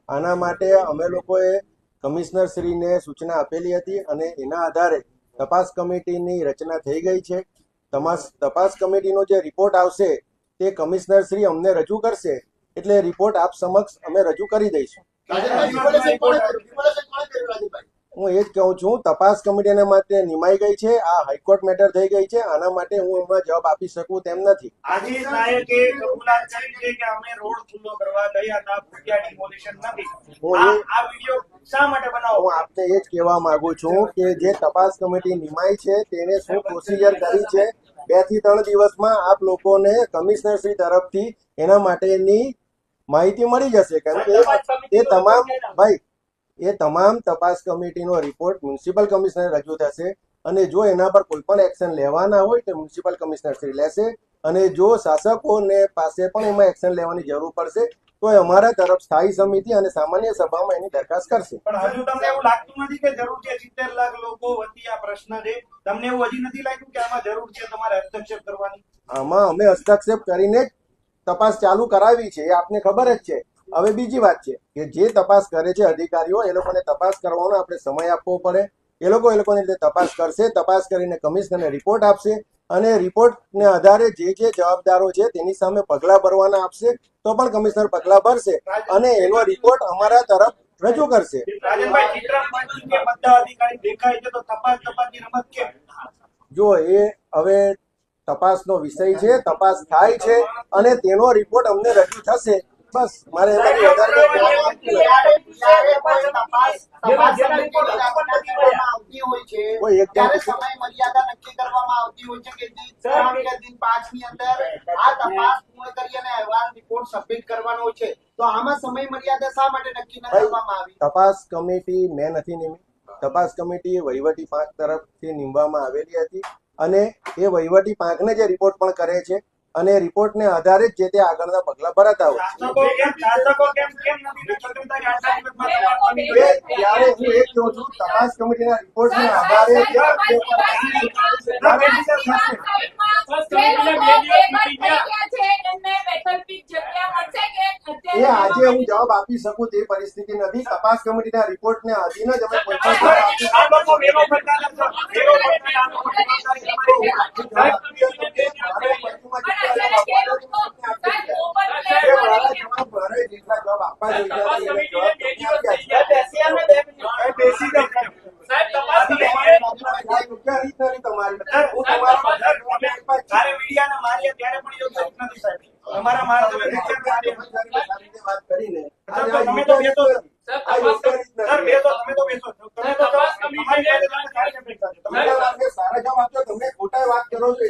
આના માટે અમે લોકોએ કમિશનર શ્રીને સૂચના આપેલી હતી અને એના આધારે તપાસ કમિટીની રચના થઈ ગઈ છે. તપાસ કમિટીનો જે રિપોર્ટ આવશે તે કમિશનર શ્રી અમને રજૂ કરશે, એટલે રિપોર્ટ આપ સમક્ષ અમે રજૂ કરી દઈશું. હું એ જ કહું છું, તપાસ કમિટીને માટે નિમાઈ ગઈ છે. આ હાઈકોર્ટ મેટર થઈ ગઈ છે. આના માટે હું હમણાં જવાબ આપી શકું તેમ નથી. આજે નાયકે કબૂલાત કરી છે કે અમે રોડ ખુલ્લો કરવા ગયા હતા, ભૂતિયા ડિમોલિશન નથી. આ વિડિયો શા માટે બનાવો? હું આપને એ જ કહેવા માંગુ છું કે જે તપાસ કમિટી નિમાઈ છે તેને શું પ્રોસિજર કરી છે, 2 થી 3 દિવસમાં આપ લોકોને કમિશનર શ્રી તરફથી એના માટેની માહિતી મળી જશે. કારણ કે એ તમામ તપાસ કમિટીનો રિપોર્ટ મ્યુનિસિપલ કમિશનર રજૂ થશે અને જો એના પર કોઈ પણ એક્શન લેવાના હોય તો મ્યુનિસિપલ કમિશનર શ્રી લેશે અને જો શાસકોને પાસે પણ એમાં એક્શન લેવાની જરૂર પડશે તો અમારા તરફ સ્થાયી સમિતિ અને સામાન્ય સભામાં એની દરખાસ્ત કરશે. પણ હજુ તમને એવું લાગતું નથી કે જરૂર છે? 70 લાખ લોકો વતી આ પ્રશ્ન છે, તમને એવું હજી નથી લાગ્યું કે આમાં જરૂર છે તમારે હસ્તક્ષેપ કરવાની? આમાં અમે હસ્તક્ષેપ કરીને જ તપાસ ચાલુ કરાવી છે, એ આપને ખબર જ છે. હવે બીજી વાત છે કે જે તપાસ કરે છે અધિકારીઓ, એ લોકોને તપાસ કરવાનો આપણે સમય આપવો પડે. એ લોકોની રીતે તપાસ કરશે, તપાસ કરીને કમિશનરને રિપોર્ટ આપશે અને રિપોર્ટને આધારે જે જવાબદારો છે તેની સામે પગલાં ભરવાના આપશે તો પણ કમિશનર પગલાં ભરશે અને એનો રિપોર્ટ અમારા તરફ રજૂ કરશે. જો એ હવે તપાસનો વિષય છે, તપાસ થાય છે અને તેનો રિપોર્ટ અમને રજૂ થશે. બસ મારે એનાથી વધારે કોઈ એક સમય મર્યાદા નક્કી કરવામાં આવતી હોય છે કે 3 કે દિન 5 ની અંદર આ તપાસ પૂર્ણ કરી અને અહેવાલ રિપોર્ટ સબમિટ કરવાનો હોય છે, તો આમાં સમય મર્યાદા શા માટે નક્કી ન કરવામાં આવી? તપાસ કમિટી મેં નથી નિમી. તપાસ કમિટી વહીવટી પાંખ તરફથી નિમવામાં આવેલી હતી અને એ વહીવટી પાંખને જે રિપોર્ટ પણ કરે છે અને રિપોર્ટને આધારે જ જે તે આગળના પગલા ભરાતા હોય છે. ત્યારે હું એ કહું છું, તપાસ કમિટીના રિપોર્ટના આધારે એ આજે હું જવાબ આપી શકું તે પરિસ્થિતિ નથી. તપાસ કમિટીના રિપોર્ટને આધીન જ અમે કોઈ પણ જવાબ આપવા વાત કરીને સારા જવાબ આપજો. તમે ખોટા વાત કરો છો.